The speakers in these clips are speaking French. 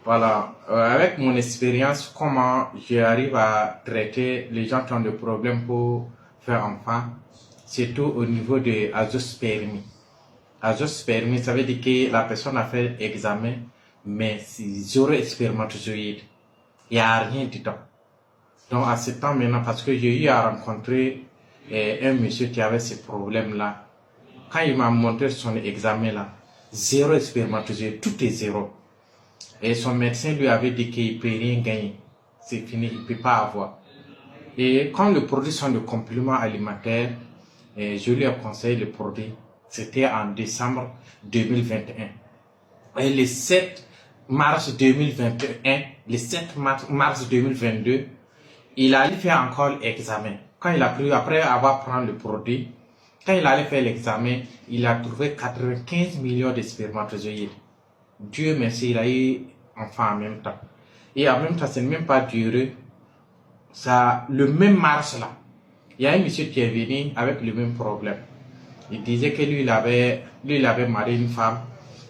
Voilà, avec mon expérience, comment j'arrive à traiter les gens qui ont des problèmes pour faire enfant, surtout au niveau de azoospermie. Azoospermie, ça veut dire que la personne a fait l'examen, mais c'est zéro spermatozoïde. Il n'y a rien dedans. Donc à ce temps maintenant, parce que j'ai eu à rencontrer un monsieur qui avait ce problème-là, quand il m'a montré son examen là, zéro spermatozoïde, tout est zéro. Et son médecin lui avait dit qu'il ne peut rien gagner. C'est fini, il ne peut pas avoir. Et quand le produit sont de compléments alimentaires, je lui ai conseillé le produit. C'était en décembre 2021. Et le 7 mars 2021, le 7 mars 2022, il allait faire encore l'examen. Quand il a pris, après avoir pris le produit, quand il allait faire l'examen, il a trouvé 95 millions de spermatozoïdes. Dieu merci, il a eu enfant en même temps. Et en même temps, c'est même pas duré. Ça, le même mars là, il y a un monsieur qui est venu avec le même problème. Il disait que lui, il avait marié une femme,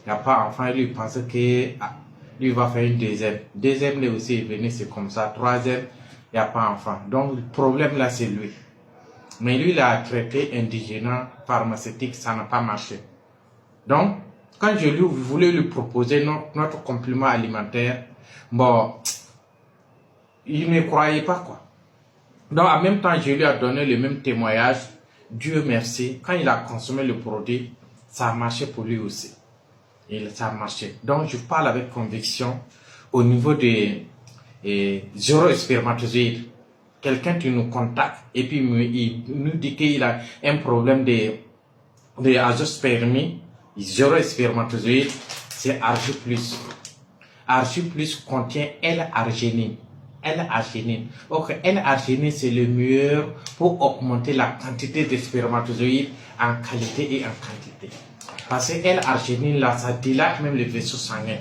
il n'a pas enfant, lui, il pensait que lui, il va faire une deuxième. Deuxième, lui aussi est venu, c'est comme ça. Troisième, il n'y a pas enfant. Donc, le problème là, c'est lui. Mais lui, il a traité indigénant, pharmaceutique, ça n'a pas marché. Donc, quand je lui voulais lui proposer notre complément alimentaire, bon, il ne croyait pas quoi. Donc, en même temps, je lui ai donné le même témoignage. Dieu merci, quand il a consommé le produit, ça a marché pour lui aussi. Ça a marché. Donc, je parle avec conviction au niveau des zéro spermatozoïdes. Quelqu'un qui nous contacte et puis il nous dit qu'il a un problème de azoospermie, zéro spermatozoïde, c'est Argi+. Argi+ contient L-arginine. L-arginine. Donc, L-arginine, c'est le meilleur pour augmenter la quantité de spermatozoïdes en qualité et en quantité. Parce que L-arginine, là, ça dilate même les vaisseaux sanguins.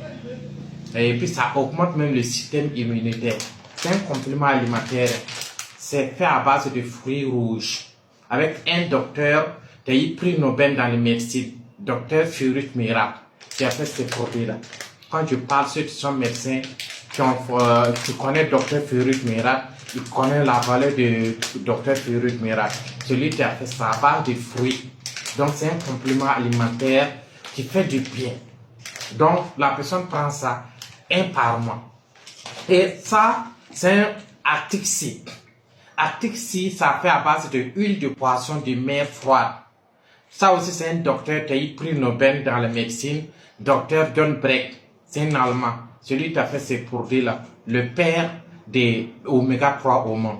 Et puis, ça augmente même le système immunitaire. C'est un complément alimentaire. C'est fait à base de fruits rouges. Avec un docteur qui a eu prix Nobel dans la médecine, docteur Furut Mirat, qui a fait ces produits-là. Quand je parle, ceux qui sont médecins, qui connaissent docteur Furut Mirat, ils connaissent la valeur de docteur Furut Mirat. Celui qui a fait ça à base de fruits. Donc, c'est un complément alimentaire qui fait du bien. Donc, la personne prend ça un par mois. Et ça, c'est un article 6. Article 6, ça fait à base de huile de poisson de mer froide. Ça aussi, c'est un docteur qui a eu prix Nobel dans la médecine, docteur John Breck. C'est un Allemand. Celui qui a fait ces produits-là, le père des oméga 3 au monde.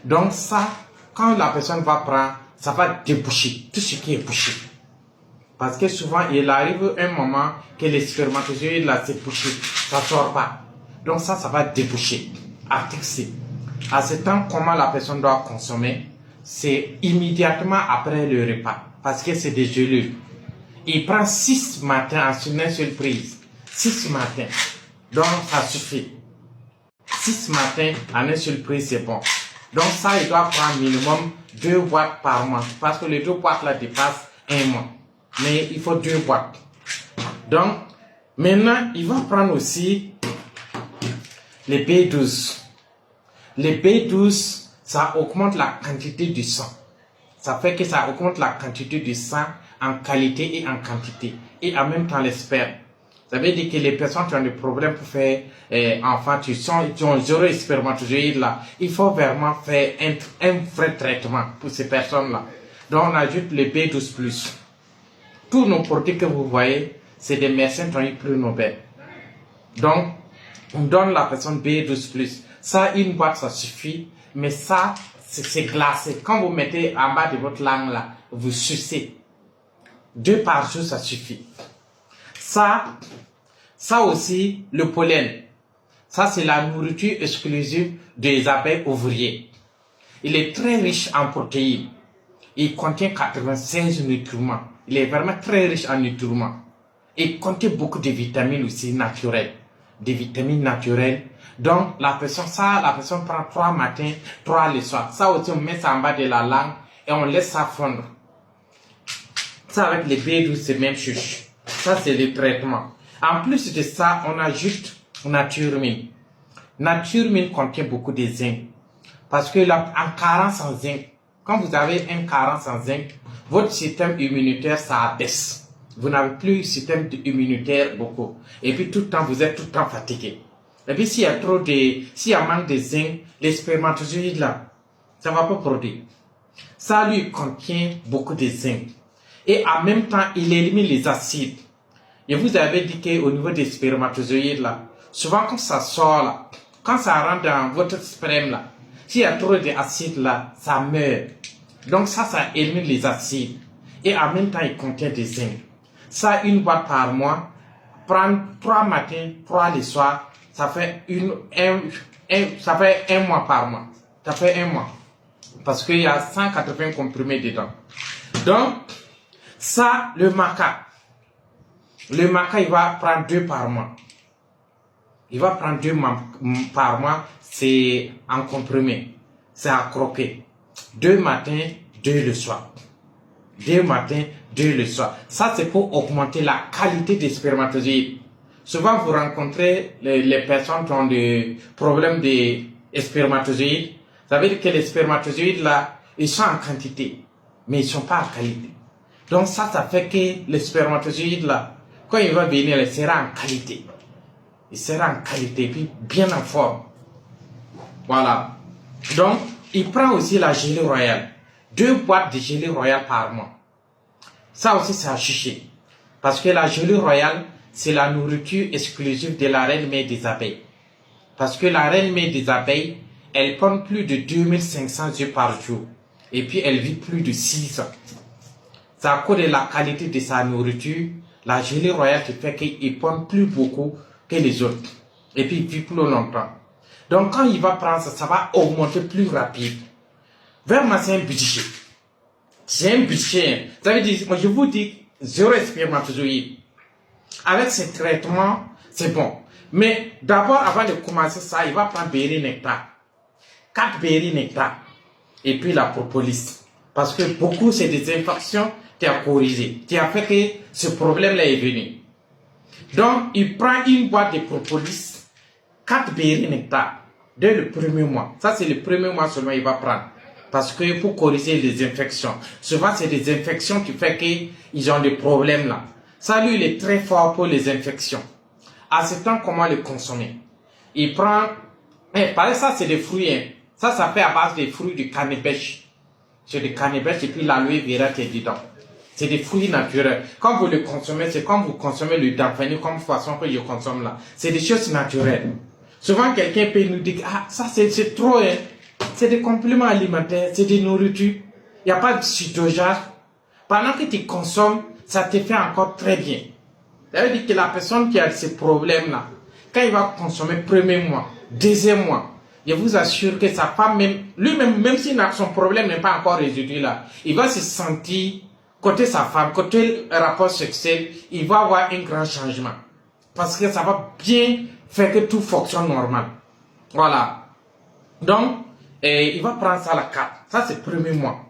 Donc ça, quand la personne va prendre, ça va déboucher tout ce qui est bouché. Parce que souvent, il arrive un moment que les spermatozoïdes là, c'est bouché, ça ne sort pas. Donc ça va déboucher. Article 6. À ce temps, comment la personne doit consommer, c'est immédiatement après le repas. Parce que c'est des gélules. Il prend 6 matins en une seule prise. 6 matins. Donc, ça suffit. 6 matins en une seule prise, c'est bon. Donc, ça, il doit prendre minimum 2 boîtes par mois. Parce que les 2 boîtes là dépassent un mois. Mais il faut 2 boîtes. Donc, maintenant, il va prendre aussi les B12. Les B12, ça augmente la quantité du sang. Ça fait que ça augmente la quantité du sang en qualité et en quantité. Et en même temps, les spermes. Ça veut dire que les personnes qui ont des problèmes pour faire enfant, qui ont zéro spermatozoïde là, il faut vraiment faire un vrai traitement pour ces personnes-là. Donc, on ajoute les B12+. Tous nos produits que vous voyez, c'est des médecins qui ont eu prix Nobel. Donc, on donne la personne B12+. Ça, une boîte, ça suffit. Mais ça, c'est glacé. Quand vous mettez en bas de votre langue là, vous sucez. 2 par jour, ça suffit. Ça aussi, le pollen. Ça, c'est la nourriture exclusive des abeilles ouvriers. Il est très riche en protéines. Il contient 96 nutriments. Il est vraiment très riche en nutriments. Il contient beaucoup de vitamines aussi naturelles. Des vitamines naturelles. Donc, la personne prend 3 matins, 3 le soir. Ça aussi, on met ça en bas de la langue et on laisse ça fondre. Ça, avec les B12, c'est même chose. Ça, c'est le traitement. En plus de ça, on ajoute Naturemine. Naturemine contient beaucoup de zinc. Parce que là, en carence en zinc, quand vous avez une carence en zinc, votre système immunitaire, ça baisse. Vous n'avez plus un système immunitaire beaucoup. Et puis tout le temps, vous êtes tout le temps fatigué. Et puis s'il y a s'il y a manque de zinc, les spermatozoïdes là, ça ne va pas produire. Ça lui contient beaucoup de zinc. Et en même temps, il élimine les acides. Et vous avez dit qu'au niveau des spermatozoïdes là, souvent quand ça sort là, quand ça rentre dans votre sperme là, s'il y a trop d'acides là, ça meurt. Donc ça élimine les acides. Et en même temps, il contient des zinc. Ça, une boîte par mois, prendre 3 matins, 3 le soir, ça fait ça fait un mois par mois. Ça fait un mois. Parce qu'il y a 180 comprimés dedans. Donc, ça, le maca, il va prendre 2 par mois. Il va prendre 2 par mois, c'est en comprimé. C'est à croquer. 2 matins, 2 le soir. 2 matins, 2 le soir. Ça, c'est pour augmenter la qualité des spermatozoïdes. Souvent, vous rencontrez les personnes qui ont des problèmes de spermatozoïdes. Ça veut dire que les spermatozoïdes, là, ils sont en quantité, mais ils ne sont pas en qualité. Donc ça fait que les spermatozoïdes, là, quand il va venir, il sera en qualité. Il sera en qualité, puis bien en forme. Voilà. Donc, il prend aussi la gelée royale. 2 boîtes de gelée royale par mois. Ça aussi, c'est à juger. Parce que la gelée royale, c'est la nourriture exclusive de la reine mère des abeilles. Parce que la reine mère des abeilles, elle pond plus de 2500 œufs par jour. Et puis, elle vit plus de 6 ans. C'est à cause de la qualité de sa nourriture, la gelée royale qui fait qu'il pond plus beaucoup que les autres. Et puis, il vit plus longtemps. Donc, quand il va prendre ça, ça va augmenter plus rapide. Vraiment, c'est un budget. C'est un budget. Ça veut dire, moi, je vous dis, 0 spermatozoïde. Avec ce traitement, c'est bon. Mais d'abord, avant de commencer ça, il va prendre berry nectar. 4 berry nectar. Et puis la propolis. Parce que beaucoup, c'est des infections qui ont corrigé. Qui a fait que ce problème-là est venu. Donc, il prend une boîte de propolis, 4 berry nectar, dès le premier mois. Ça, c'est le premier mois seulement il va prendre. Parce que pour corriger les infections. Souvent, c'est des infections qui font qu'ils ont des problèmes là. Ça, lui, il est très fort pour les infections. À ce temps, comment le consommer? Il prend... par exemple, ça, c'est des fruits. Hein. Ça fait à base des fruits du cannabis. C'est du cannabis et puis l'aloe vera qui est dedans. C'est des fruits naturels. Quand vous le consommez, c'est comme vous consommez le damfani comme façon que je consomme là. C'est des choses naturelles. Souvent, quelqu'un peut nous dire, ah, ça, c'est trop, hein. C'est des compléments alimentaires, c'est des nourritures. Il n'y a pas de cytogène. Pendant que tu consommes, ça te fait encore très bien. Ça veut dire que la personne qui a ces problèmes-là, quand il va consommer premier mois, deuxième mois, je vous assure que sa femme, lui-même, même si son problème n'est pas encore résolu là, il va se sentir, côté sa femme, côté rapport sexuel, il va avoir un grand changement. Parce que ça va bien faire que tout fonctionne normal. Voilà. Donc, il va prendre ça à la carte. Ça, c'est le premier mois.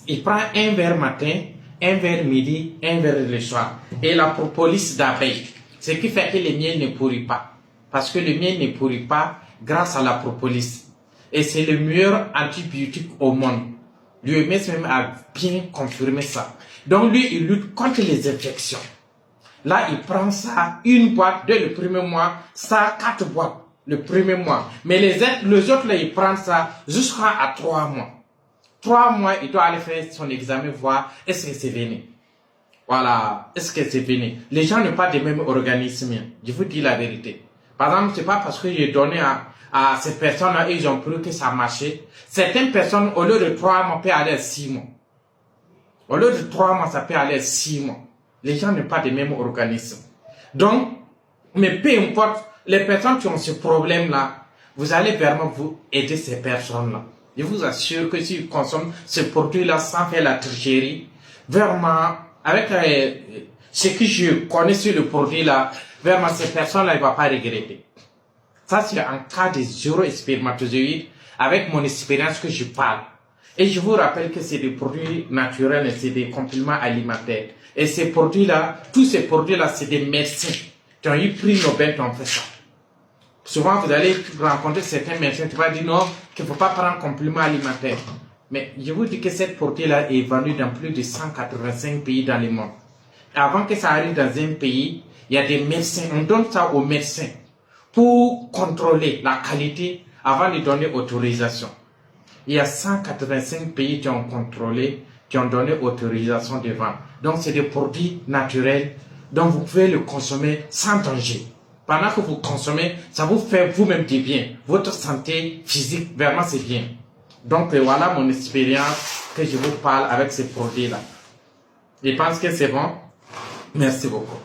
Il prend un verre matin, un verre midi, un verre le soir. Et la propolis d'abeille. Ce qui fait que le miel ne pourrit pas. Parce que le miel ne pourrit pas grâce à la propolis. Et c'est le meilleur antibiotique au monde. L'OMS même a bien confirmé ça. Donc lui, il lutte contre les infections. Là, il prend ça, une boîte dès le premier mois, ça 4 boîtes le premier mois. Mais les autres, là, ils prennent ça jusqu'à 3 mois. 3 mois, il doit aller faire son examen, voir est-ce que c'est venu. Voilà, est-ce que c'est venu. Les gens n'ont pas des mêmes organismes. Je vous dis la vérité. Par exemple, c'est pas parce que j'ai donné à ces personnes-là, ils ont cru que ça marchait. Certaines personnes, au lieu de 3 mois, peuvent aller à 6 mois. Au lieu de 3 mois, ça peut aller à 6 mois. Les gens n'ont pas des mêmes organismes. Donc, mais peu importe, les personnes qui ont ce problème-là, vous allez vraiment vous aider ces personnes-là. Je vous assure que si vous consommez ce produit-là sans faire la tricherie, vraiment, avec ce que je connais sur le produit-là, vraiment, ces personnes-là, ils ne vont pas regretter. Ça, c'est en cas de 0 spermatozoïde, avec mon expérience que je parle. Et je vous rappelle que c'est des produits naturels et c'est des compléments alimentaires. Et ces produits-là, tous ces produits-là, c'est des médecins qui ont eu prix Nobel qui ont fait ça. Souvent, vous allez rencontrer certains médecins qui vont dire non, qu'il ne faut pas prendre complément alimentaire. Mais je vous dis que cette produit-là est vendue dans plus de 185 pays dans le monde. Avant que ça arrive dans un pays, il y a des médecins, on donne ça aux médecins pour contrôler la qualité avant de donner autorisation. Il y a 185 pays qui ont contrôlé, qui ont donné autorisation de vente. Donc, c'est des produits naturels dont vous pouvez le consommer sans danger. Pendant que vous consommez, ça vous fait vous-même du bien. Votre santé physique, vraiment, c'est bien. Donc, voilà mon expérience que je vous parle avec ces produits-là. Je pense que c'est bon. Merci beaucoup.